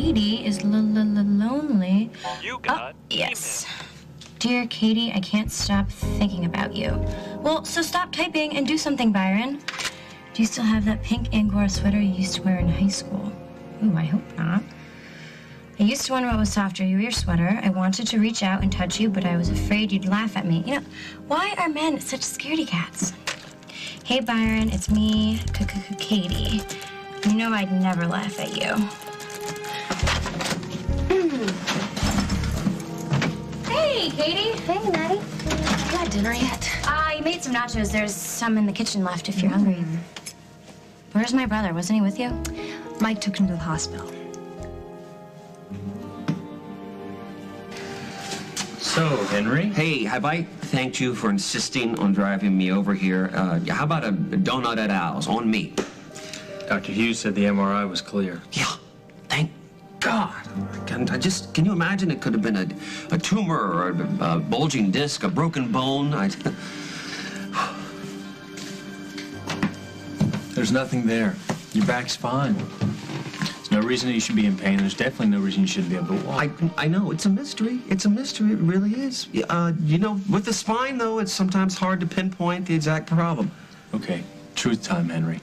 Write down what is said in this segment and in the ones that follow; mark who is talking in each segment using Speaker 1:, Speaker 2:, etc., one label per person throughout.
Speaker 1: Katie is lonely.
Speaker 2: You got
Speaker 1: yes. Dear Katie, I can't stop thinking about you. Well, so stop typing and do something, Byron. Do you still have that pink Angora sweater you used to wear in high school? Ooh, I hope not. I used to wonder what was softer, you or your sweater. I wanted to reach out and touch you, but I was afraid you'd laugh at me. You know, why are men such scaredy cats? Hey, Byron, it's me, Katie. You know I'd never laugh at you. Hey, Katie.
Speaker 3: Hey, Maddie. You had dinner yet?
Speaker 1: I made some nachos. There's some in the kitchen left if you're hungry. Where's my brother? Wasn't he with you?
Speaker 3: Mike took him to the hospital.
Speaker 4: So, Henry?
Speaker 5: Hey, have I thanked you for insisting on driving me over here? How about a donut at Al's on me?
Speaker 4: Dr. Hughes said the MRI was clear.
Speaker 5: Yeah, thank God. Can you imagine it could have been a tumor or a bulging disc, a broken bone?
Speaker 4: There's nothing there. Your back's fine. There's no reason that you should be in pain. There's definitely no reason you shouldn't be able to walk.
Speaker 5: I know, it's a mystery. It's a mystery, it really is. You know, with the spine, though, it's sometimes hard to pinpoint the exact problem.
Speaker 4: Okay, truth time, Henry.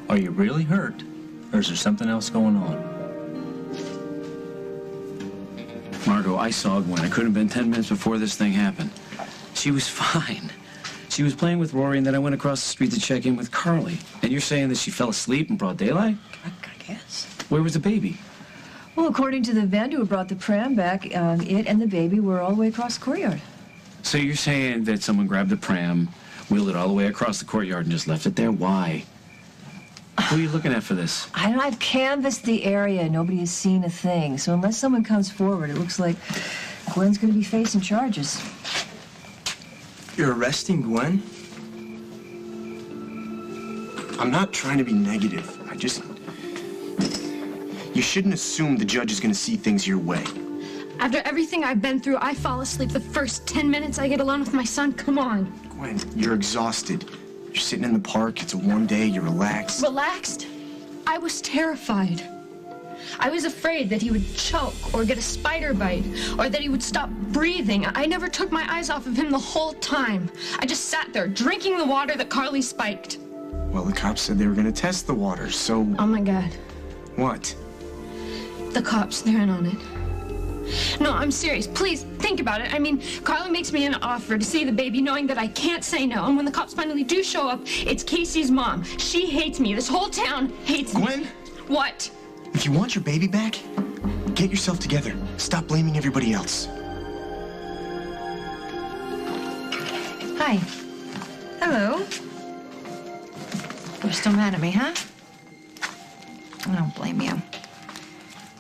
Speaker 4: Are you really hurt, or is there something else going on?
Speaker 6: Margot, I saw Gwen. It couldn't have been 10 minutes before this thing happened. She was fine. She was playing with Rory, and then I went across the street to check in with Carly. And you're saying that she fell asleep in broad daylight?
Speaker 3: I guess.
Speaker 6: Where was the baby?
Speaker 7: Well, according to the vendor who brought the pram back, it and the baby were all the way across the courtyard.
Speaker 6: So you're saying that someone grabbed the pram, wheeled it all the way across the courtyard, and just left it there? Why? Who are you looking at for this?
Speaker 7: I've canvassed the area. Nobody has seen a thing. So unless someone comes forward, it looks like Gwen's going to be facing charges.
Speaker 8: You're arresting Gwen? I'm not trying to be negative. You shouldn't assume the judge is going to see things your way.
Speaker 9: After everything I've been through, I fall asleep the first 10 minutes I get alone with my son. Come on.
Speaker 8: Gwen, you're exhausted. You're sitting in the park. It's a warm day. You're relaxed.
Speaker 9: Relaxed? I was terrified. I was afraid that he would choke or get a spider bite or that he would stop breathing. I never took my eyes off of him the whole time. I just sat there drinking the water that Carly spiked.
Speaker 8: Well, the cops said they were going to test the water, so...
Speaker 9: Oh, my God.
Speaker 8: What?
Speaker 9: The cops, they're in on it. No, I'm serious. Please, think about it. I mean, Carly makes me an offer to see the baby knowing that I can't say no. And when the cops finally do show up, it's Casey's mom. She hates me. This whole town hates me.
Speaker 8: Gwen?
Speaker 9: What?
Speaker 8: If you want your baby back, get yourself together. Stop blaming everybody else.
Speaker 3: Hi. Hello. You're still mad at me, huh? I don't blame you.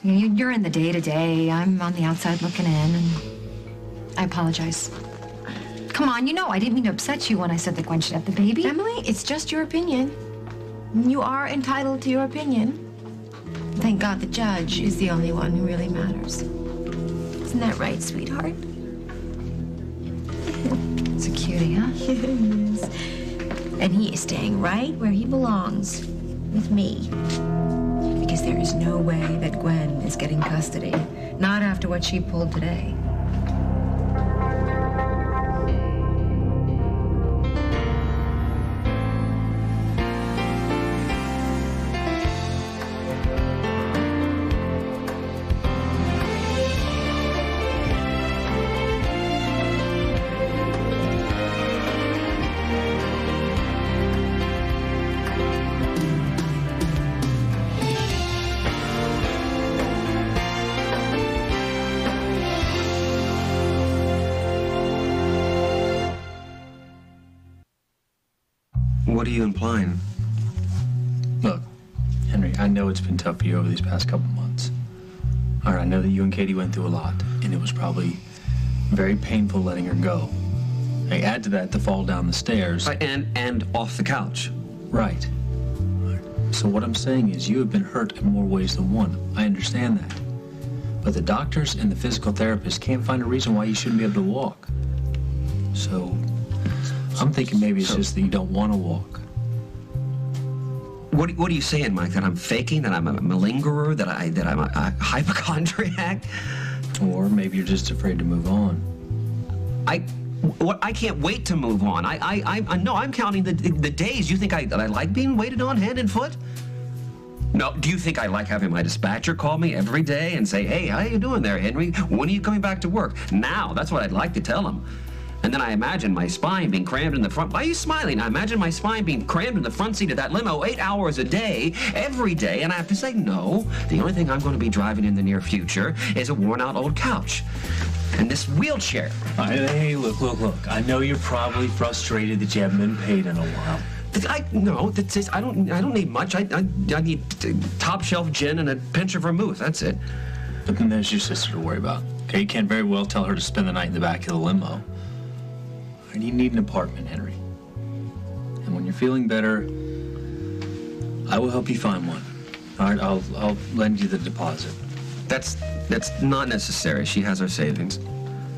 Speaker 3: You're in the day-to-day. I'm on the outside looking in, and I apologize. Come on, you know I didn't mean to upset you when I said that Gwen should have the baby.
Speaker 10: Emily, it's just your opinion. You are entitled to your opinion. Thank God the judge is the only one who really matters. Isn't that right, sweetheart?
Speaker 3: It's a cutie, huh?
Speaker 10: Yes. And he is staying right where he belongs, with me. Because there is no way that Gwen is getting custody. Not after what she pulled today.
Speaker 5: What are you implying?
Speaker 4: Look, Henry, I know it's been tough for you over these past couple months. All right, I know that you and Katie went through a lot, and it was probably very painful letting her go. Hey, add to that the fall down the stairs.
Speaker 5: And off the couch.
Speaker 4: Right. So what I'm saying is you have been hurt in more ways than one. I understand that. But the doctors and the physical therapists can't find a reason why you shouldn't be able to walk. So I'm thinking maybe it's just that you don't want to walk.
Speaker 5: What are you saying, Mike? That I'm faking? That I'm a malingerer? That I'm a hypochondriac?
Speaker 4: Or maybe you're just afraid to move on.
Speaker 5: I can't wait to move on. No, I'm counting the days. You think I like being waited on hand and foot? No, do you think I like having my dispatcher call me every day and say, hey, how you doing there, Henry? When are you coming back to work? Now, that's what I'd like to tell him. And then I imagine my spine being crammed in the front. Why are you smiling? I imagine my spine being crammed in the front seat of that limo 8 hours a day, every day, and I have to say, no, the only thing I'm going to be driving in the near future is a worn-out old couch. And this wheelchair.
Speaker 4: Hey, look. I know you're probably frustrated that you haven't been paid in a while.
Speaker 5: I don't need much. I need top shelf gin and a pinch of vermouth. That's it.
Speaker 4: But then there's your sister to worry about. Okay, you can't very well tell her to spend the night in the back of the limo. And you need an apartment, Henry. And when you're feeling better, I will help you find one. All right, I'll lend you the deposit.
Speaker 5: That's not necessary. She has her savings.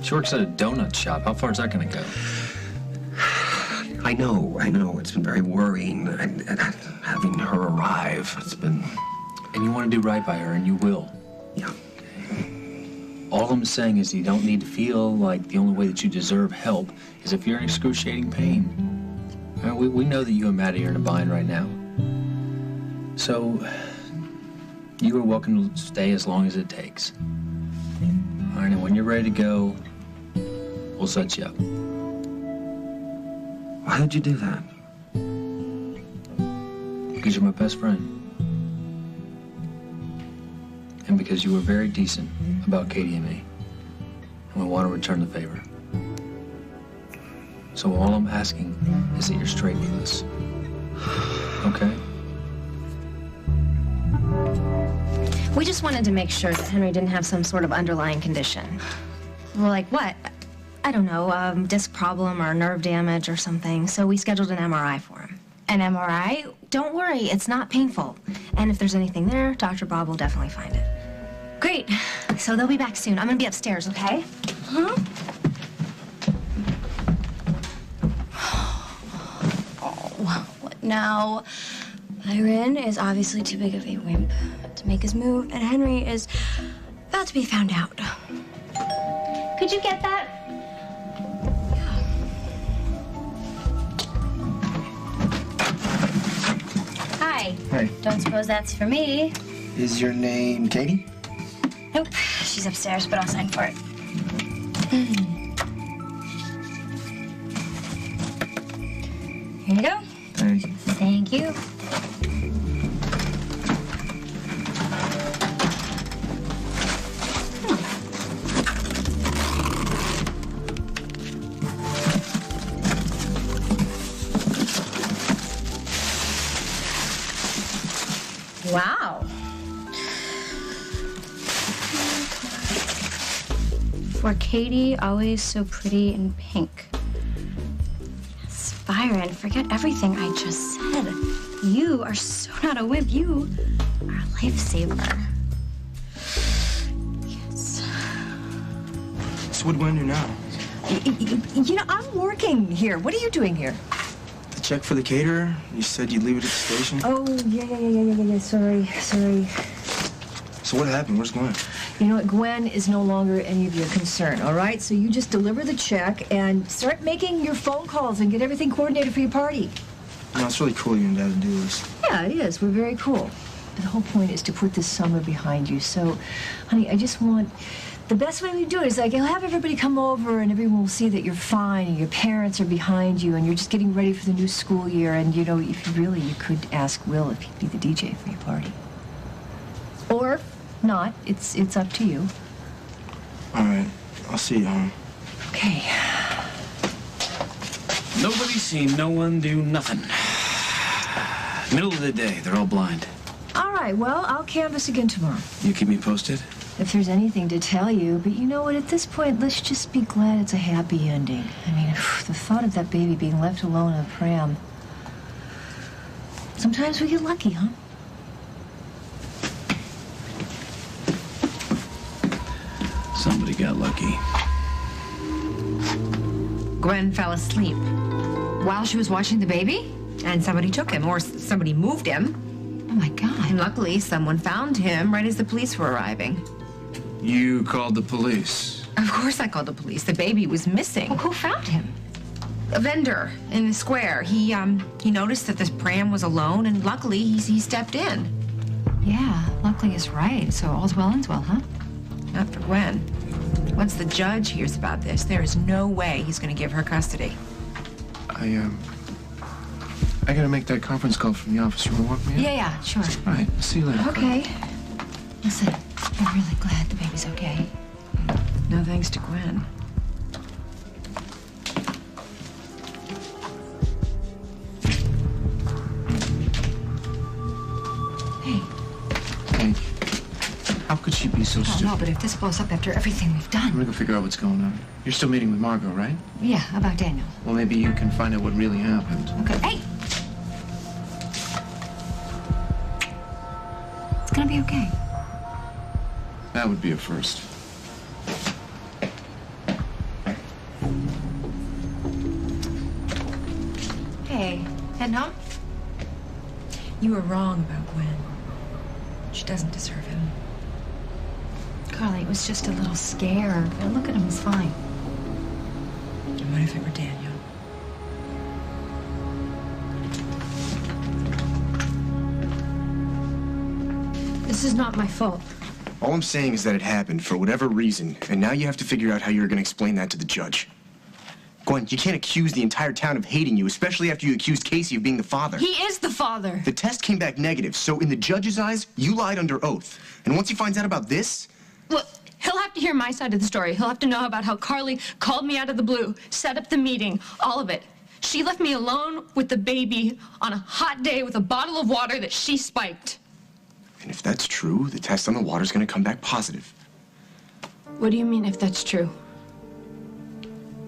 Speaker 4: She works at a donut shop. How far is that going to go?
Speaker 5: I know. It's been very worrying having her arrive. It's been...
Speaker 4: And you want to do right by her, and you will.
Speaker 5: Yeah.
Speaker 4: All I'm saying is you don't need to feel like the only way that you deserve help is if you're in excruciating pain. We know that you and Maddie are in a bind right now. So, you are welcome to stay as long as it takes. All right, and when you're ready to go, we'll set you up.
Speaker 5: Why did you do that?
Speaker 4: Because you're my best friend. And because you were very decent about Katie and me. And we want to return the favor. So all I'm asking is that you're straight with us. Okay?
Speaker 3: We just wanted to make sure that Henry didn't have some sort of underlying condition. Well, like what? I don't know, disc problem or nerve damage or something. So we scheduled an MRI for him. An MRI? Don't worry, it's not painful. And if there's anything there, Dr. Bob will definitely find it. Great. So they'll be back soon. I'm gonna be upstairs, okay? Huh?
Speaker 1: Oh, what now? Byron is obviously too big of a wimp to make his move, and Henry is about to be found out.
Speaker 3: Could you get that?
Speaker 1: Hi.
Speaker 8: Hey.
Speaker 1: Don't suppose that's for me.
Speaker 8: Is your name Katie?
Speaker 1: Nope. She's upstairs, but I'll sign for it. Here you go.
Speaker 8: Thank you.
Speaker 1: Thank you. Wow. For Katie, always so pretty in pink. Yes, Byron, forget everything I just said. You are so not a wimp. You are a lifesaver. Yes.
Speaker 8: So what do I do now?
Speaker 7: You know, I'm working here. What are you doing here?
Speaker 8: The check for the caterer? You said you'd leave it at the station?
Speaker 7: Oh, yeah. Sorry.
Speaker 8: So what happened? Where's Gwen?
Speaker 7: You know what? Gwen is no longer any of your concern, all right? So you just deliver the check and start making your phone calls and get everything coordinated for your party.
Speaker 8: No, it's really cool you and Dad to do this.
Speaker 7: Yeah, it is. We're very cool. But the whole point is to put this summer behind you. So, honey, I just want... The best way we do it is, like, I'll have everybody come over and everyone will see that you're fine and your parents are behind you and you're just getting ready for the new school year. And, you know, if you really, you could ask Will if he'd be the DJ for your party. Or not. It's up to you.
Speaker 8: All right. I'll see you home.
Speaker 7: Okay.
Speaker 6: Nobody's seen no one do nothing. Middle of the day, they're all blind.
Speaker 7: All right, well, I'll canvass again tomorrow.
Speaker 6: You keep me posted?
Speaker 7: If there's anything to tell you, but you know what, at this point, let's just be glad it's a happy ending. I mean, the thought of that baby being left alone in a pram. Sometimes we get lucky, huh?
Speaker 6: Somebody got lucky.
Speaker 10: Gwen fell asleep
Speaker 3: While she was watching the baby?
Speaker 10: and somebody took him or somebody moved him.
Speaker 3: Oh, my God.
Speaker 10: And luckily, someone found him right as the police were arriving.
Speaker 6: You called the police?
Speaker 10: Of course I called the police. The baby was missing.
Speaker 3: Well, who found him?
Speaker 10: A vendor in the square. He noticed that this pram was alone, and luckily, he stepped in.
Speaker 3: Yeah, luckily is right. So all's well ends well, huh?
Speaker 10: Not for Gwen. Once the judge hears about this, there is no way he's going to give her custody.
Speaker 8: I gotta make that conference call from the office. You wanna walk me in?
Speaker 3: Yeah, sure.
Speaker 8: All right, see you later.
Speaker 3: Okay. Listen, I'm really glad the baby's okay.
Speaker 10: No thanks to Gwen.
Speaker 8: Hey, how could she be so
Speaker 3: I don't
Speaker 8: stupid?
Speaker 3: know, but if this blows up after everything we've
Speaker 8: I'm
Speaker 3: done.
Speaker 8: gonna go figure out what's going on. You're still meeting with Margot, right?
Speaker 3: Yeah, about Daniel.
Speaker 8: Well, maybe you can find out what really happened.
Speaker 3: Okay. Hey! It's gonna be okay.
Speaker 8: That would be a first.
Speaker 3: Hey, heading home?
Speaker 10: You were wrong about Gwen. She doesn't deserve him.
Speaker 3: Carly, it was just a little scare. Now look at him, he's fine.
Speaker 10: And what if it were Daniel?
Speaker 9: This is not my fault.
Speaker 8: All I'm saying is that it happened for whatever reason, and now you have to figure out how you're gonna explain that to the judge. Gwen, you can't accuse the entire town of hating you, especially after you accused Casey of being the father.
Speaker 9: He is the father.
Speaker 8: The test came back negative, so in the judge's eyes, you lied under oath. And once he finds out about this,
Speaker 9: Look, he'll have to hear my side of the story. He'll have to know about how Carly called me out of the blue, set up the meeting, all of it. She left me alone with the baby on a hot day with a bottle of water that she spiked.
Speaker 8: and if that's true, the test on the water's gonna come back positive.
Speaker 9: What do you mean if that's true?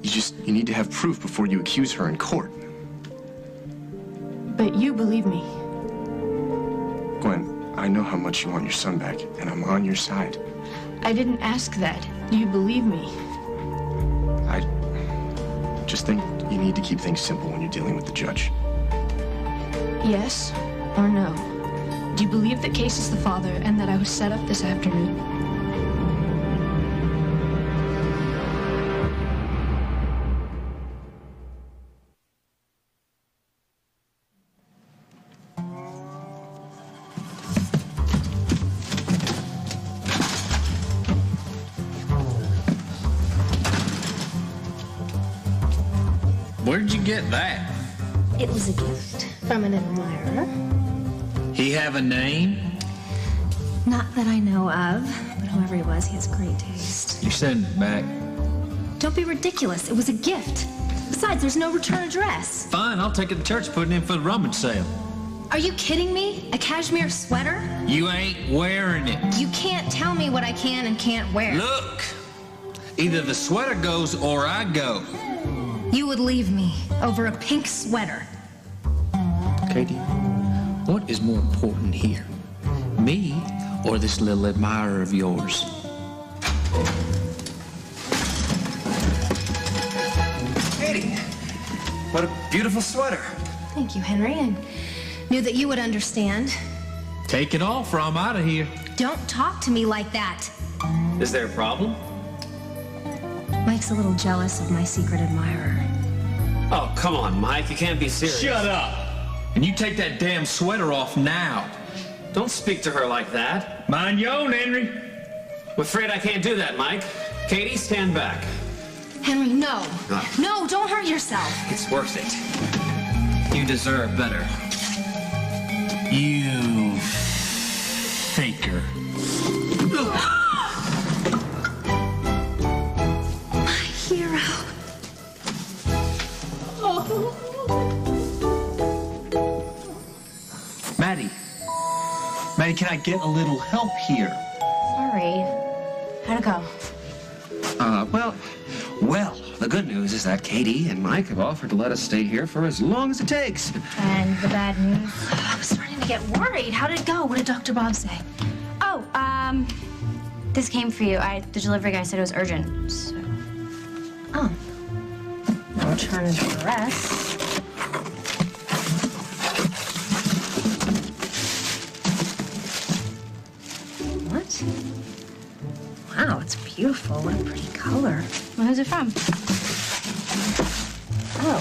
Speaker 8: You need to have proof before you accuse her in court.
Speaker 9: But you believe me.
Speaker 8: Gwen, I know how much you want your son back, and I'm on your side.
Speaker 9: I didn't ask that. You believe me.
Speaker 8: I just think you need to keep things simple when you're dealing with the judge.
Speaker 9: Yes or no? Do you believe that Case is the father and that I was set up this afternoon?
Speaker 2: Where'd you get that?
Speaker 11: It was a gift from an admirer.
Speaker 2: He have a name?
Speaker 11: Not that I know of, but whoever he was, he has great taste.
Speaker 2: You send it back.
Speaker 11: Don't be ridiculous. It was a gift. Besides, there's no return address.
Speaker 2: Fine, I'll take it to church, put it in for the rummage sale.
Speaker 11: Are you kidding me? A cashmere sweater?
Speaker 2: You ain't wearing it.
Speaker 11: You can't tell me what I can and can't wear.
Speaker 2: Look, either the sweater goes or I go.
Speaker 11: You would leave me over a pink sweater.
Speaker 2: Katie, what is more important here? Me or this little admirer of yours?
Speaker 5: Katie, what a beautiful sweater.
Speaker 11: Thank you, Henry. I knew that you would understand.
Speaker 2: Take it off or I'm out of here.
Speaker 11: Don't talk to me like that.
Speaker 5: Is there a problem?
Speaker 11: Mike's a little jealous of my secret admirer.
Speaker 5: Oh, come on, Mike. You can't be serious.
Speaker 2: Shut up! And you take that damn sweater off now.
Speaker 5: Don't speak to her like that.
Speaker 2: Mind your own, Henry.
Speaker 5: I'm afraid I can't do that, Mike. Katie, stand back.
Speaker 11: Henry, no. No, don't hurt yourself.
Speaker 5: It's worth it. You deserve better.
Speaker 2: You faker.
Speaker 11: My hero.
Speaker 4: Maddie, can I get a little help here?
Speaker 11: Sorry. How'd it go?
Speaker 5: Well, the good news is that Katie and Mike have offered to let us stay here for as long as it takes.
Speaker 11: And the bad news? I was starting to get worried. How did it go? What did Dr. Bob say?
Speaker 1: Oh, this came for you. The delivery guy said it was urgent, so.
Speaker 11: Oh. No return address.
Speaker 10: beautiful. What a pretty color.
Speaker 1: Well, who's it from?
Speaker 10: Oh.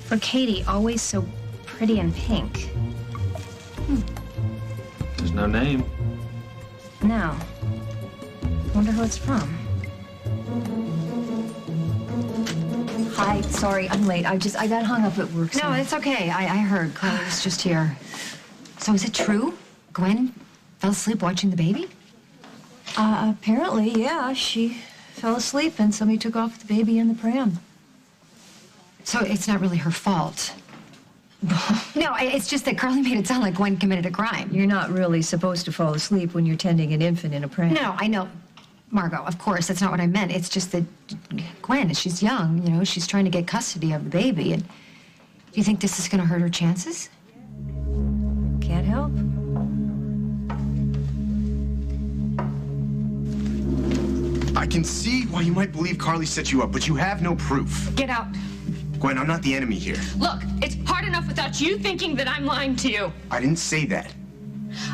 Speaker 10: For Katie, always so pretty and pink.
Speaker 4: There's no name.
Speaker 10: No. Wonder who it's from. Hi, sorry, I'm late. I got hung up at work.
Speaker 3: No, it's okay. I heard. Carly was just here. So is it true? Gwen fell asleep watching the baby?
Speaker 7: Apparently, yeah. She fell asleep and somebody took off the baby in the pram.
Speaker 3: So it's not really her fault. No, it's just that Carly made it sound like Gwen committed a crime.
Speaker 7: You're not really supposed to fall asleep when you're tending an infant in a pram.
Speaker 3: No, I know. Margot, of course, that's not what I meant. It's just that Gwen, she's young, you know, she's trying to get custody of the baby. And do you think this is going to hurt her chances?
Speaker 7: Can't help.
Speaker 8: I can see why you might believe Carly set you up, but you have no proof.
Speaker 9: Get out.
Speaker 8: Gwen, I'm not the enemy here.
Speaker 9: Look, it's hard enough without you thinking that I'm lying to you.
Speaker 8: I didn't say that.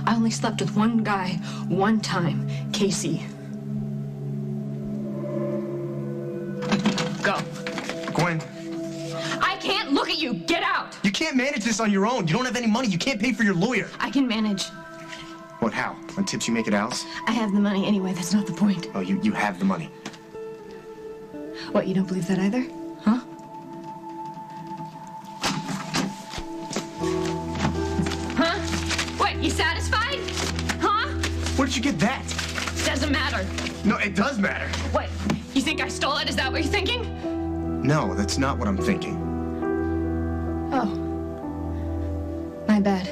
Speaker 9: I only slept with one guy, one time, Casey. Go.
Speaker 8: Gwen.
Speaker 9: I can't look at you. Get out.
Speaker 8: You can't manage this on your own. You don't have any money. You can't pay for your lawyer.
Speaker 9: I can manage.
Speaker 8: What, how? On tips you make at Al's?
Speaker 9: I have the money anyway. That's not the point.
Speaker 8: Oh, you have the money.
Speaker 9: What, you don't believe that either? Huh? Huh? What, you satisfied? Huh?
Speaker 8: Where did you get that?
Speaker 9: Doesn't matter.
Speaker 8: No, it does matter.
Speaker 9: What, you think I stole it? Is that what you're thinking?
Speaker 8: No, that's not what I'm thinking.
Speaker 9: Oh. My bad.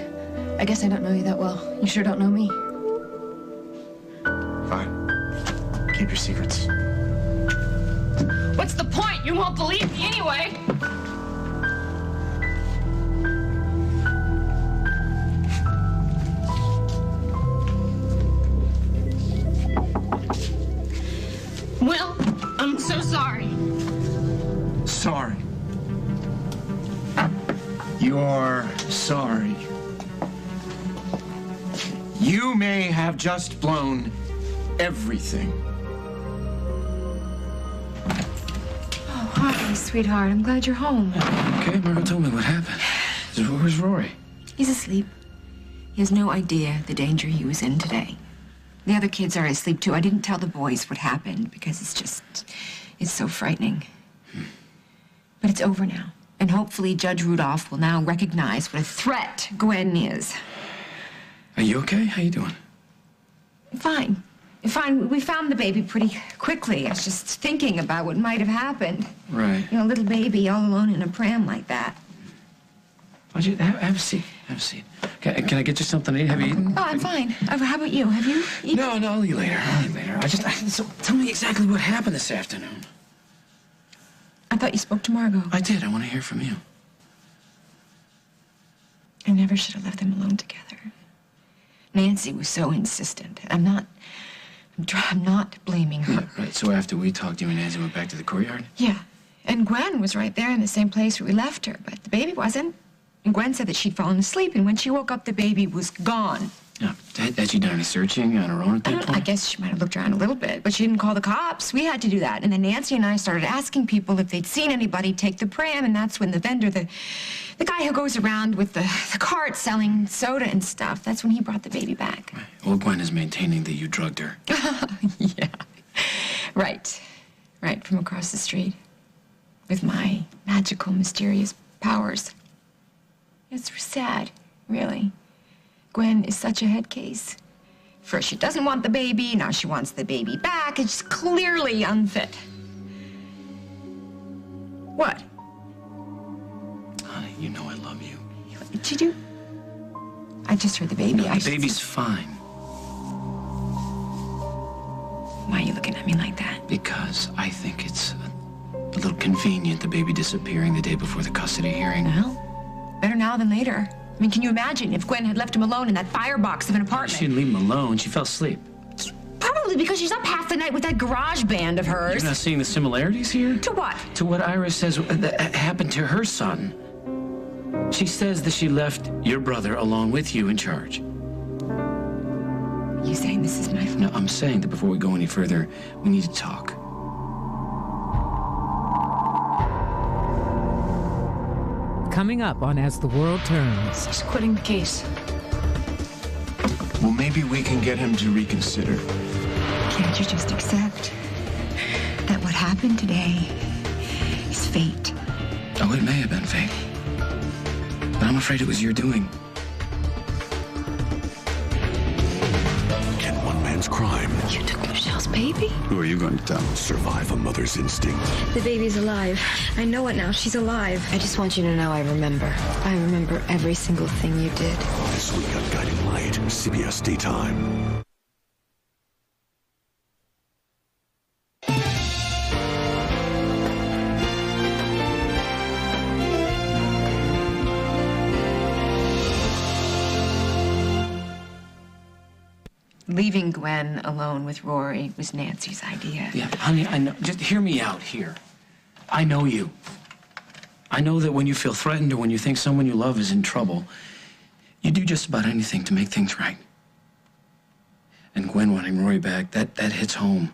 Speaker 9: I guess I don't know you that well. You sure don't know me.
Speaker 8: Fine. Keep your secrets.
Speaker 9: What's the point? You won't believe me anyway. Will, I'm so sorry.
Speaker 8: Sorry. You're sorry. You may have just blown everything.
Speaker 3: Oh, hi, sweetheart. I'm glad you're home.
Speaker 6: Okay, Margot told me what happened. Where's Rory?
Speaker 10: He's asleep. He has no idea the danger he was in today. The other kids are asleep, too. I didn't tell the boys what happened because it's so frightening. But it's over now. And hopefully Judge Rudolph will now recognize what a threat Gwen is.
Speaker 6: Are you okay? How you doing?
Speaker 10: Fine. Fine. We found the baby pretty quickly. I was just thinking about what might have happened.
Speaker 6: Right.
Speaker 10: You know, a little baby all alone in a pram like that.
Speaker 6: Why don't you have a seat? Have a seat. Can I get you something to eat? Have you eaten?
Speaker 10: Oh, I'm fine. How about you? Have you eaten?
Speaker 6: No, I'll eat later. So tell me exactly what happened this afternoon.
Speaker 10: I thought you spoke to Margot.
Speaker 6: I did. I want to hear from you.
Speaker 10: I never should have left them alone together. Nancy was so insistent. I'm not blaming her.
Speaker 6: Right. So after we talked, you and Nancy went back to the courtyard?
Speaker 10: Yeah. And Gwen was right there in the same place where we left her, but the baby wasn't. And Gwen said that she'd fallen asleep, and when she woke up, the baby was gone.
Speaker 6: Yeah. Had she done any searching on her own at that point?
Speaker 10: I guess she might have looked around a little bit, but she didn't call the cops. We had to do that. And then Nancy and I started asking people if they'd seen anybody take the pram, and that's when the vendor, the guy who goes around with the cart selling soda and stuff, that's when he brought the baby back.
Speaker 6: Right. Well, Gwen is maintaining that you drugged her.
Speaker 10: Yeah. Right. Right, from across the street. With my magical, mysterious powers. It's sad, really. Gwen is such a head case. First, she doesn't want the baby. Now she wants the baby back. It's clearly unfit. What?
Speaker 6: Honey, you know I love you.
Speaker 10: What did you do? I just heard the baby.
Speaker 6: No, the baby's fine.
Speaker 10: Why are you looking at me like that?
Speaker 6: Because I think it's a little convenient, the baby disappearing the day before the custody hearing.
Speaker 10: Well, better now than later. I mean, can you imagine if Gwen had left him alone in that firebox of an apartment?
Speaker 6: She didn't leave him alone. She fell asleep.
Speaker 10: Probably because she's up half the night with that garage band of hers.
Speaker 6: You're not seeing the similarities here?
Speaker 10: To what?
Speaker 6: To what Iris says that happened to her son. She says that she left your brother along with you in charge.
Speaker 10: You saying this is my fault?
Speaker 6: No, I'm saying that before we go any further, we need to talk.
Speaker 12: Coming up on As the World Turns.
Speaker 9: He's quitting the case.
Speaker 8: Well, maybe we can get him to reconsider.
Speaker 10: Can't you just accept that what happened today is fate?
Speaker 6: Oh, it may have been fate. But I'm afraid it was your doing.
Speaker 13: Can one man's crime...
Speaker 9: You took Michelle's baby?
Speaker 13: Who are you going to tell? Survive a mother's instinct.
Speaker 1: The baby's alive. I know it now. She's alive. I just want you to know I remember. I remember every single thing you did.
Speaker 13: This week on Guiding Light, CBS Daytime.
Speaker 10: Leaving Gwen alone with Rory was Nancy's idea.
Speaker 6: Yeah, honey, I know. Just hear me out here. I know you. I know that when you feel threatened or when you think someone you love is in trouble, you do just about anything to make things right. And Gwen wanting Rory back, that hits home.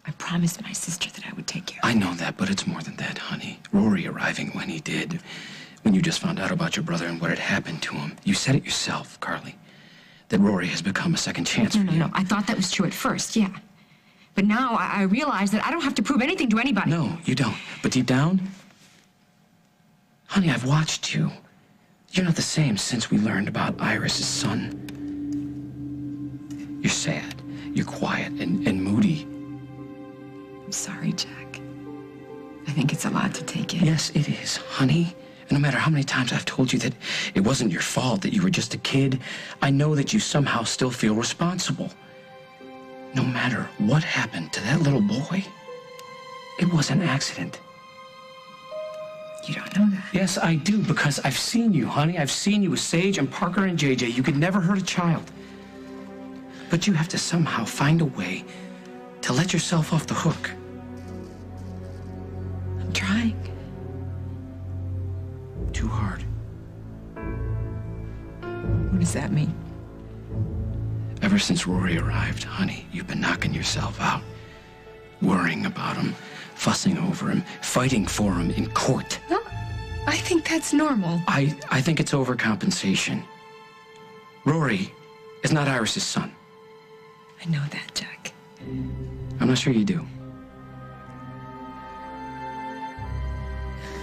Speaker 10: I promised my sister that I would take care of her.
Speaker 6: I know that, but it's more than that, honey. Rory arriving when he did, when you just found out about your brother and what had happened to him. You said it yourself, Carly, that Rory has become a second chance for you.
Speaker 3: No. I thought that was true at first, yeah. But now I realize that I don't have to prove anything to anybody.
Speaker 6: No, you don't. But deep down, honey, I've watched you. You're not the same since we learned about Iris's son. You're sad, you're quiet and moody.
Speaker 10: I'm sorry, Jack. I think it's a lot to take in.
Speaker 6: Yes, it is, honey. And no matter how many times I've told you that it wasn't your fault, that you were just a kid, I know that you somehow still feel responsible. No matter what happened to that little boy, it was an accident.
Speaker 10: You don't know that.
Speaker 6: Yes, I do, because I've seen you, honey. I've seen you with Sage and Parker and JJ. You could never hurt a child. But you have to somehow find a way to let yourself off the hook.
Speaker 10: I'm trying.
Speaker 6: Too hard.
Speaker 10: What does that mean?
Speaker 6: Ever since Rory arrived, honey, you've been knocking yourself out. Worrying about him, fussing over him, fighting for him in court.
Speaker 10: No, I think that's normal.
Speaker 6: I think it's overcompensation. Rory is not Iris's son.
Speaker 10: I know that, Jack.
Speaker 6: I'm not sure you do.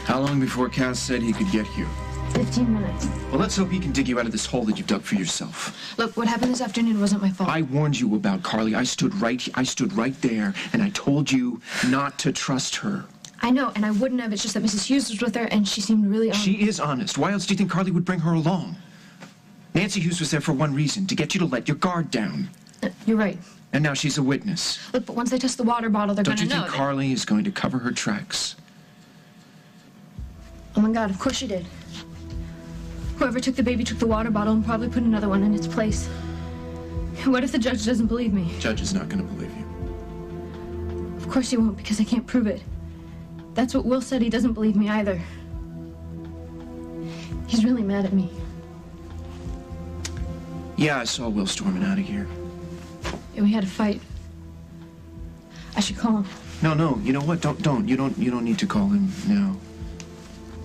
Speaker 8: How long before Cass said he could get here?
Speaker 9: 15 minutes.
Speaker 8: Well, let's hope he can dig you out of this hole that you've dug for yourself.
Speaker 9: Look, what happened this afternoon wasn't my fault.
Speaker 8: I warned you about Carly. I stood right there, and I told you not to trust her.
Speaker 9: I know, and I wouldn't have. It's just that Mrs. Hughes was with her, and she seemed really honest.
Speaker 8: She is honest. Why else do you think Carly would bring her along? Nancy Hughes was there for one reason, to get you to let your guard down.
Speaker 9: You're right.
Speaker 8: And now she's a witness.
Speaker 9: Look, but once they test the water bottle, they're going to know.
Speaker 8: Don't you think Carly is going to cover her tracks?
Speaker 9: Oh my God, of course she did. Whoever took the baby took the water bottle and probably put another one in its place. What if the judge doesn't believe me?
Speaker 8: The judge is not going to believe you.
Speaker 9: Of course he won't, because I can't prove it. That's what Will said. He doesn't believe me either. He's really mad at me.
Speaker 8: Yeah, I saw Will storming out of here.
Speaker 9: Yeah, we had a fight. I should call him.
Speaker 8: No, you know what? Don't. You don't need to call him now.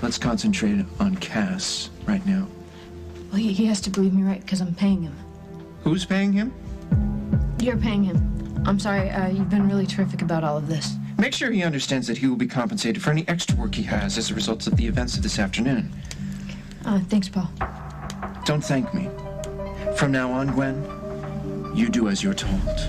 Speaker 8: Let's concentrate on Cass right now.
Speaker 9: Well, he has to believe me, right? Because I'm paying him.
Speaker 8: Who's paying him?
Speaker 9: You're paying him. I'm sorry, you've been really terrific about all of this.
Speaker 8: Make sure he understands that he will be compensated for any extra work he has as a result of the events of this afternoon.
Speaker 9: Thanks, Paul.
Speaker 8: Don't thank me. From now on, Gwen, you do as you're told.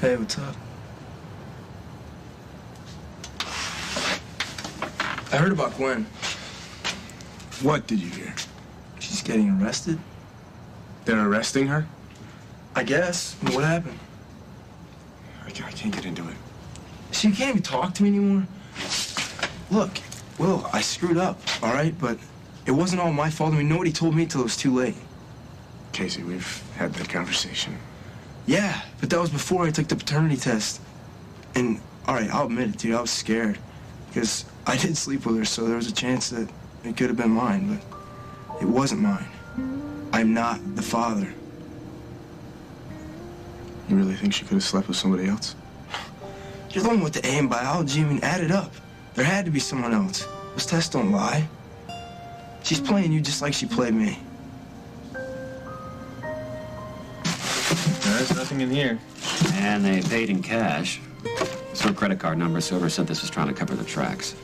Speaker 14: Hey, what's up? I heard about Gwen.
Speaker 8: What did you hear?
Speaker 14: She's getting arrested.
Speaker 8: They're arresting her?
Speaker 14: I guess. What happened?
Speaker 8: I can't get into it.
Speaker 14: So you can't even talk to me anymore? Look, Will, I screwed up, all right? But It wasn't all my fault. I mean, nobody told me till it was too late.
Speaker 8: Casey, we've had that conversation.
Speaker 14: Yeah, but that was before I took the paternity test. And, all right, I'll admit it, dude, I was scared. Because I did sleep with her, so there was a chance that it could have been mine, but it wasn't mine. I'm not the father.
Speaker 8: You really think she could have slept with somebody else?
Speaker 14: You're the one with the A in biology. I mean, add it up. There had to be someone else. Those tests don't lie. She's playing you just like she played me.
Speaker 4: There's nothing in here.
Speaker 5: And they paid in cash. It's her credit card number, so whoever sent this was trying to cover the tracks.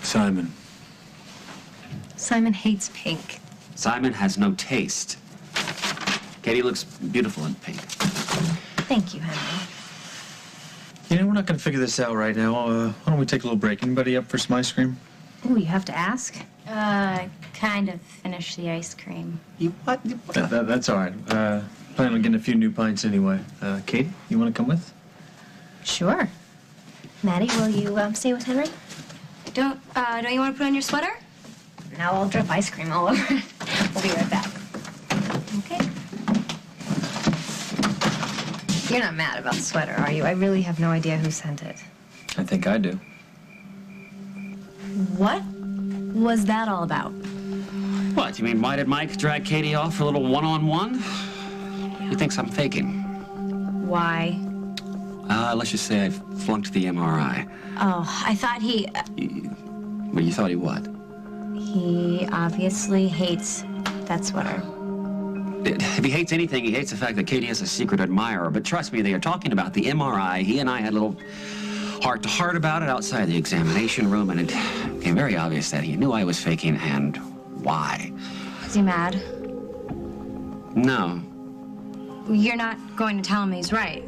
Speaker 4: Simon.
Speaker 3: Simon hates pink.
Speaker 5: Simon has no taste. Katie looks beautiful in pink.
Speaker 1: Thank you, Henry.
Speaker 4: You know, we're not going to figure this out right now. Why don't we take a little break? Anybody up for some ice cream?
Speaker 3: Ooh, you have to ask?
Speaker 1: Kind of finished the ice cream.
Speaker 5: You what?
Speaker 4: That's all right. Plan on getting a few new pints anyway. Katie, you want to come with?
Speaker 3: Sure.
Speaker 1: Maddie, will you stay with Henry? Don't you want to put on your sweater?
Speaker 3: Now I'll drip ice cream all over it. We'll be right back.
Speaker 1: Okay.
Speaker 3: You're not mad about the sweater, are you? I really have no idea who sent it.
Speaker 4: I think I do.
Speaker 1: What was that all about?
Speaker 5: What, you mean why did Mike drag Katie off for a little one-on-one? He thinks I'm faking.
Speaker 1: Why?
Speaker 5: Let's just say I flunked the MRI.
Speaker 1: Oh, I thought he...
Speaker 5: Well, you thought he what?
Speaker 1: He obviously hates that sweater.
Speaker 5: If he hates anything, he hates the fact that Katie is a secret admirer. But trust me, they are talking about the MRI. He and I had a little heart-to-heart about it outside the examination room, and it became very obvious that he knew I was faking, and why.
Speaker 1: Is he mad?
Speaker 5: No.
Speaker 1: You're not going to tell him he's right.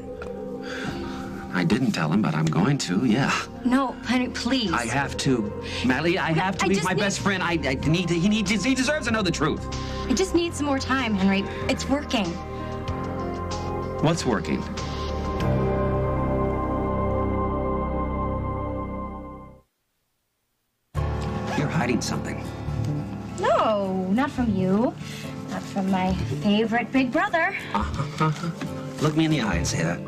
Speaker 5: I didn't tell him, but I'm going to, yeah.
Speaker 1: No, Henry, please.
Speaker 5: I have to. Maddie, I have to. He's my best friend. He deserves to know the truth.
Speaker 1: I just need some more time, Henry. It's working.
Speaker 5: What's working? You're hiding something.
Speaker 1: No, not from you. Not from my favorite big brother.
Speaker 5: Look me in the eye and say that.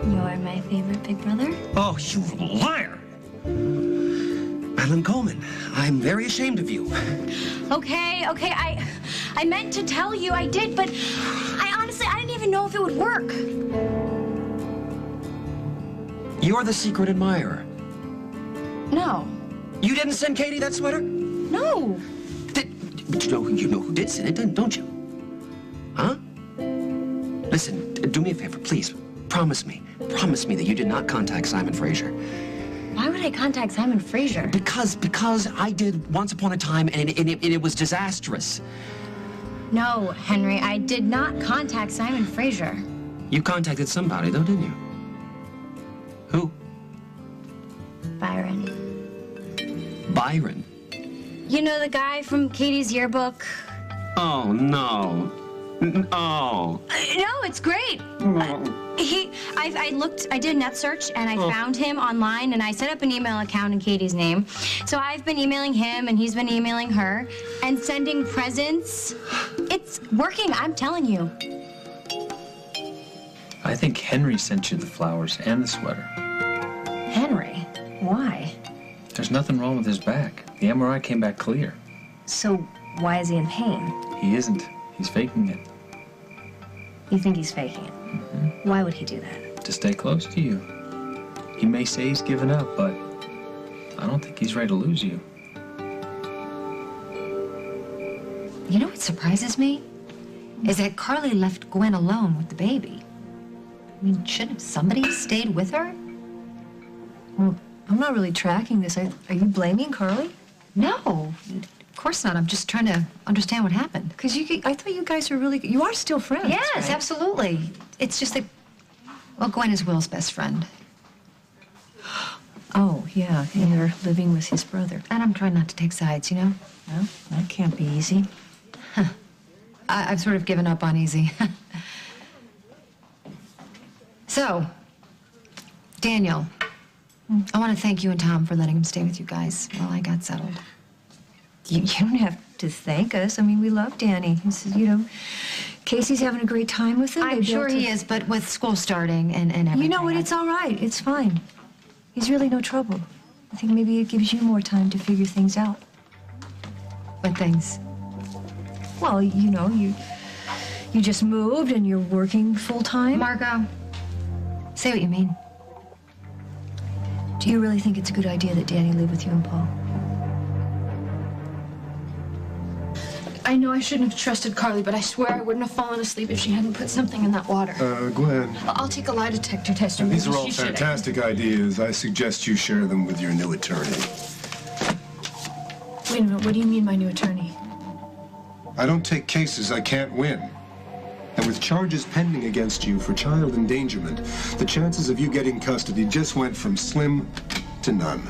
Speaker 1: You're my favorite big brother?
Speaker 5: Oh, you liar! Madeline Coleman, I'm very ashamed of you.
Speaker 1: Okay, I meant to tell you, I did, but I didn't even know if it would work.
Speaker 5: You're the secret admirer.
Speaker 1: No.
Speaker 5: You didn't send Katie that sweater?
Speaker 1: No.
Speaker 5: But you know who did send it, don't you? Huh? Listen, do me a favor, please. Promise me that you did not contact Simon Fraser.
Speaker 1: Why would I contact Simon Fraser?
Speaker 5: Because I did once upon a time, and it was disastrous.
Speaker 1: No, Henry, I did not contact Simon Fraser.
Speaker 5: You contacted somebody, though, didn't you? Who?
Speaker 1: Byron.
Speaker 5: Byron?
Speaker 1: You know the guy from Katie's yearbook?
Speaker 5: Oh, no. Oh.
Speaker 1: No, it's great. I did a net search and I found him online and I set up an email account in Katie's name. So I've been emailing him and he's been emailing her and sending presents. It's working, I'm telling you.
Speaker 4: I think Henry sent you the flowers and the sweater.
Speaker 3: Henry? Why?
Speaker 4: There's nothing wrong with his back. The MRI came back clear.
Speaker 3: So why is he in pain?
Speaker 4: He isn't. He's faking it.
Speaker 3: You think he's faking it? Mm-hmm. Why would he do that?
Speaker 4: To stay close to you. He may say he's given up, but I don't think he's ready to lose you.
Speaker 3: You know what surprises me? Is that Carly left Gwen alone with the baby. I mean, shouldn't somebody have stayed with her?
Speaker 7: Well, I'm not really tracking this. Are you blaming Carly?
Speaker 3: No, of course not. I'm just trying to understand what happened.
Speaker 7: Because I thought you guys were really, you are still friends.
Speaker 3: Yes,
Speaker 7: right?
Speaker 3: absolutely. It's just that, well, Gwen is Will's best friend.
Speaker 7: Oh, yeah, and you're living with his brother.
Speaker 3: And I'm trying not to take sides, you know?
Speaker 7: Well, that can't be easy.
Speaker 3: Huh. I've sort of given up on easy. So, Daniel, I want to thank you and Tom for letting him stay with you guys while I got settled.
Speaker 7: You don't have to thank us. I mean, we love Danny. Casey's having a great time with him.
Speaker 3: I'm sure he is, but with school starting and everything.
Speaker 7: You know what? It's all right. It's fine. He's really no trouble. I think maybe it gives you more time to figure things out.
Speaker 3: What things?
Speaker 7: Well, you just moved and you're working full-time.
Speaker 3: Margot, say what you mean.
Speaker 7: Do you really think it's a good idea that Danny live with you and Paul?
Speaker 9: I know I shouldn't have trusted Carly, but I swear I wouldn't have fallen asleep if she hadn't put something in that water.
Speaker 15: Gwen.
Speaker 9: I'll take a lie detector test. Or
Speaker 15: These are
Speaker 9: maybe
Speaker 15: all
Speaker 9: she should.
Speaker 15: fantastic ideas. I suggest you share them with your new attorney.
Speaker 9: Wait a minute, what do you mean, my new attorney?
Speaker 15: I don't take cases I can't win. And with charges pending against you for child endangerment, the chances of you getting custody just went from slim to none.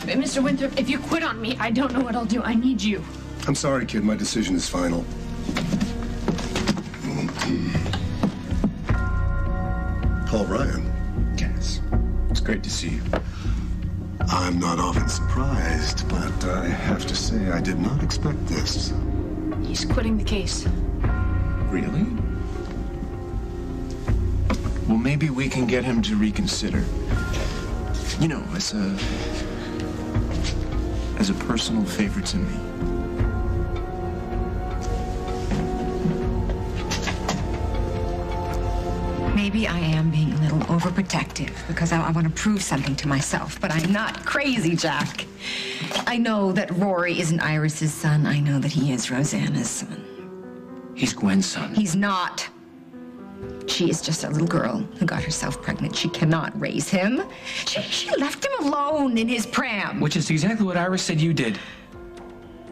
Speaker 9: Mr. Winthrop, if you quit on me, I don't know what I'll do. I need you.
Speaker 15: I'm sorry, kid. My decision is final. Paul Ryan.
Speaker 8: Yes. It's great to see you.
Speaker 15: I'm not often surprised, but I have to say I did not expect this.
Speaker 9: He's quitting the case.
Speaker 8: Really? Well, maybe we can get him to reconsider. You know, as a personal favor to me.
Speaker 10: Maybe I am being a little overprotective because I want to prove something to myself, but I'm not crazy, Jack. I know that Rory isn't Iris's son. I know that he is Rosanna's son.
Speaker 6: He's Gwen's son.
Speaker 10: He's not. She is just a little girl who got herself pregnant. She cannot raise him. She left him alone in his pram.
Speaker 6: Which is exactly what Iris said you did.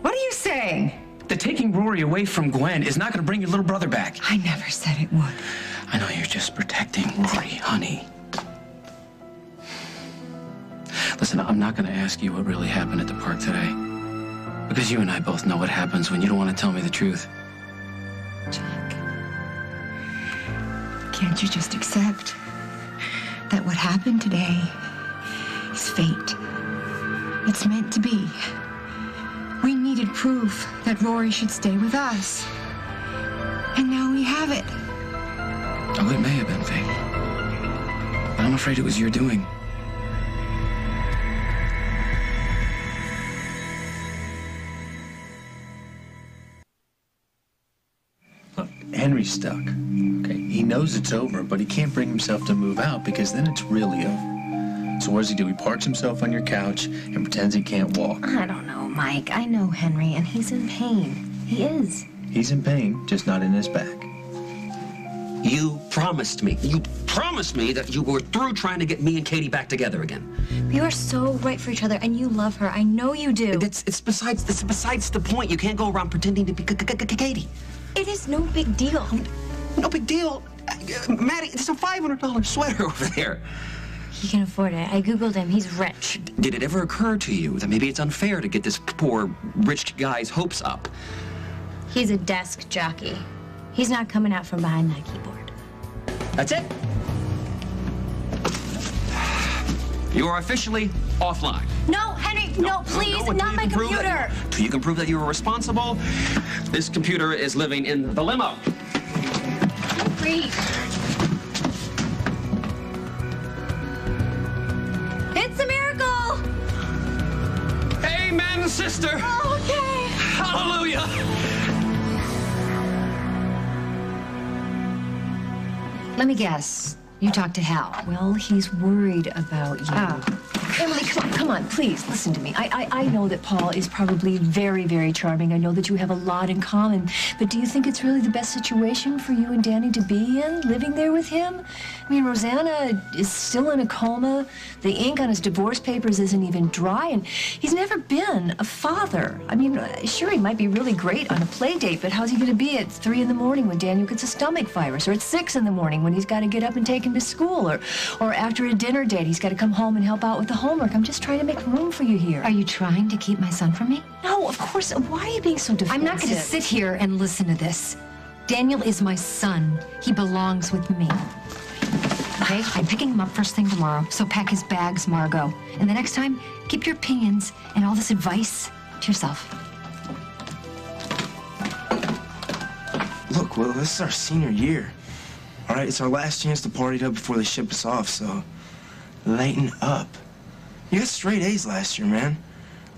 Speaker 10: What are you saying?
Speaker 6: That taking Rory away from Gwen is not going to bring your little brother back.
Speaker 10: I never said it would.
Speaker 6: I know you're just protecting Rory, honey. Listen, I'm not going to ask you what really happened at the park today. Because you and I both know what happens when you don't want to tell me the truth.
Speaker 10: Jack, can't you just accept that what happened today is fate? It's meant to be. We needed proof that Rory should stay with us. And now we have it.
Speaker 6: Oh, it may have been fate. But I'm afraid it was your doing.
Speaker 4: Look, Henry's stuck. Okay, he knows it's over, but he can't bring himself to move out because then it's really over. So what does he do? He parks himself on your couch and pretends he can't walk.
Speaker 11: I don't know, Mike. I know Henry, and he's in pain. He is.
Speaker 4: He's in pain, just not in his back.
Speaker 5: You promised me that you were through trying to get me and Katie back together again.
Speaker 1: You are so right for each other, and you love her. I know you do.
Speaker 5: It's besides the point. You can't go around pretending to be Katie.
Speaker 1: It is no big deal.
Speaker 5: No big deal. Maddie, it's a $500 sweater over there.
Speaker 1: He can afford it. I Googled him. He's rich.
Speaker 5: Did it ever occur to you that maybe it's unfair to get this poor, rich guy's hopes up?
Speaker 1: He's a desk jockey. He's not coming out from behind that keyboard.
Speaker 5: That's it. You are officially offline.
Speaker 1: No, Henry, no, please, not my computer.
Speaker 5: You can prove that you were responsible. This computer is living in the limo.
Speaker 1: Henry. It's a miracle.
Speaker 5: Amen, sister.
Speaker 1: Oh, okay.
Speaker 5: Hallelujah.
Speaker 3: Let me guess. You talked to Hal.
Speaker 7: Well, he's worried about you.
Speaker 3: Oh.
Speaker 7: Emily, come on, please, listen to me. I know that Paul is probably very, very charming. I know that you have a lot in common. But do you think it's really the best situation for you and Danny to be in, living there with him? I mean, Rosanna is still in a coma. The ink on his divorce papers isn't even dry, and he's never been a father. I mean, sure, he might be really great on a play date, but how's he going to be at 3 in the morning when Daniel gets a stomach virus, or at 6 in the morning when he's got to get up and take him to school, or after a dinner date, he's got to come home and help out with the homework. I'm just trying to make room for you here.
Speaker 3: Are you trying to keep my son from me?
Speaker 7: No, of course. Why are you being so defensive?
Speaker 3: I'm not going to sit here and listen to this. Daniel is my son. He belongs with me. Okay? I'm picking him up first thing tomorrow, so pack his bags, Margot. And the next time, keep your opinions and all this advice to yourself.
Speaker 14: Look, Will, this is our senior year. All right, it's our last chance to party it up before they ship us off, so lighten up. You got straight A's last year, man.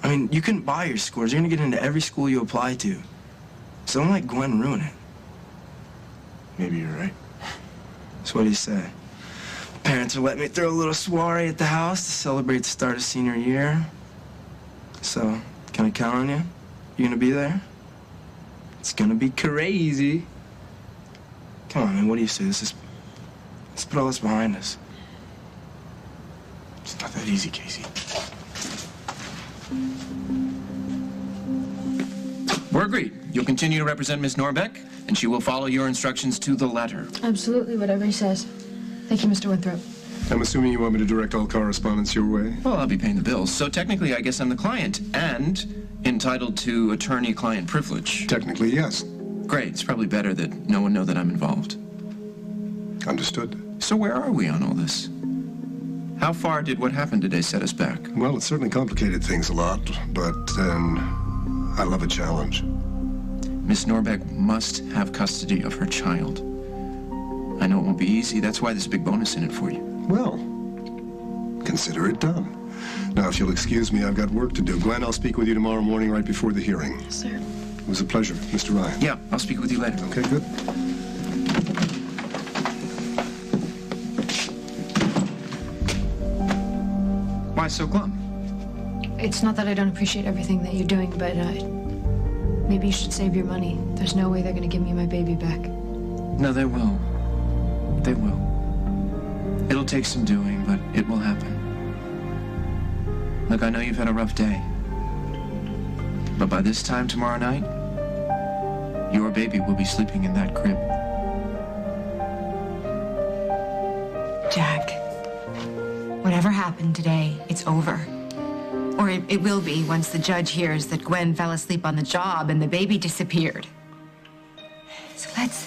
Speaker 14: I mean, you couldn't buy your scores. You're gonna get into every school you apply to. So don't let Gwen ruin it.
Speaker 8: Maybe you're right.
Speaker 14: So what do you say? Parents are letting me throw a little soiree at the house to celebrate the start of senior year. So, can I count on you? You gonna be there? It's gonna be crazy. Come on, man, what do you say? Let's put all this behind us.
Speaker 8: It's not that easy, Casey.
Speaker 2: We're agreed. You'll continue to represent Miss Norbeck, and she will follow your instructions to the letter.
Speaker 9: Absolutely, whatever he says. Thank you, Mr. Winthrop.
Speaker 15: I'm assuming you want me to direct all correspondence your way?
Speaker 2: Well, I'll be paying the bills, so technically I guess I'm the client and entitled to attorney-client privilege.
Speaker 15: Technically, yes.
Speaker 2: Great. It's probably better that no one know that I'm involved.
Speaker 15: Understood.
Speaker 2: So where are we on all this? How far did what happened today set us back?
Speaker 15: Well, it certainly complicated things a lot, but I love a challenge.
Speaker 2: Miss Norbeck must have custody of her child. I know it won't be easy. That's why there's a big bonus in it for you.
Speaker 15: Well, consider it done. Now, if you'll excuse me, I've got work to do. Gwen, I'll speak with you tomorrow morning right before the hearing.
Speaker 9: Yes, sir.
Speaker 15: It was a pleasure. Mr. Ryan.
Speaker 2: Yeah, I'll speak with you later.
Speaker 15: Okay, good.
Speaker 2: Why so glum?
Speaker 9: It's not that I don't appreciate everything that you're doing, but maybe you should save your money. There's no way they're going to give me my baby back.
Speaker 2: No, they will. They will. It'll take some doing, but it will happen. Look, I know you've had a rough day. But by this time tomorrow night, your baby will be sleeping in that crib.
Speaker 3: Jack, whatever happened today, it's over. Or it will be once the judge hears that Gwen fell asleep on the job and the baby disappeared. So let's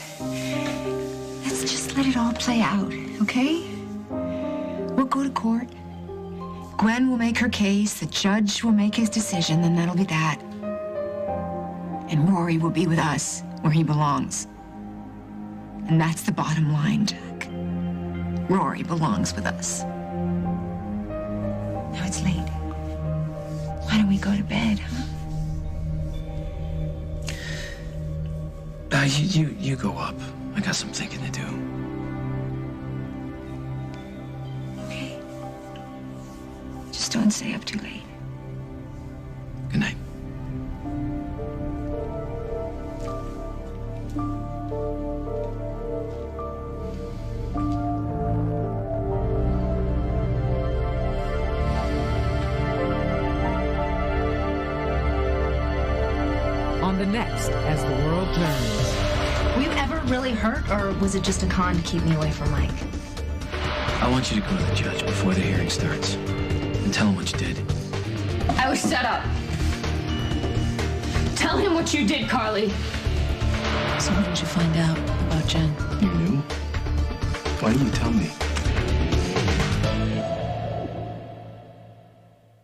Speaker 3: just let it all play out, okay? We'll go to court. Gwen will make her case, the judge will make his decision, then that'll be that. And Rory will be with us, where he belongs. And that's the bottom line, Jack. Rory belongs with us. Now it's late. Why don't we go to bed, huh?
Speaker 2: You go up. I got some thinking to do.
Speaker 3: Okay. Just don't stay up too late.
Speaker 2: Good night.
Speaker 12: On the next, As the World Turns.
Speaker 11: Were you ever really hurt, or was it just a con to keep me away from Mike?
Speaker 4: I want you to go to the judge before the hearing starts and tell him what you did.
Speaker 9: I was set up. Tell him what you did, Carly.
Speaker 10: So what did you find out about Jen?
Speaker 8: You knew? Why didn't you tell me?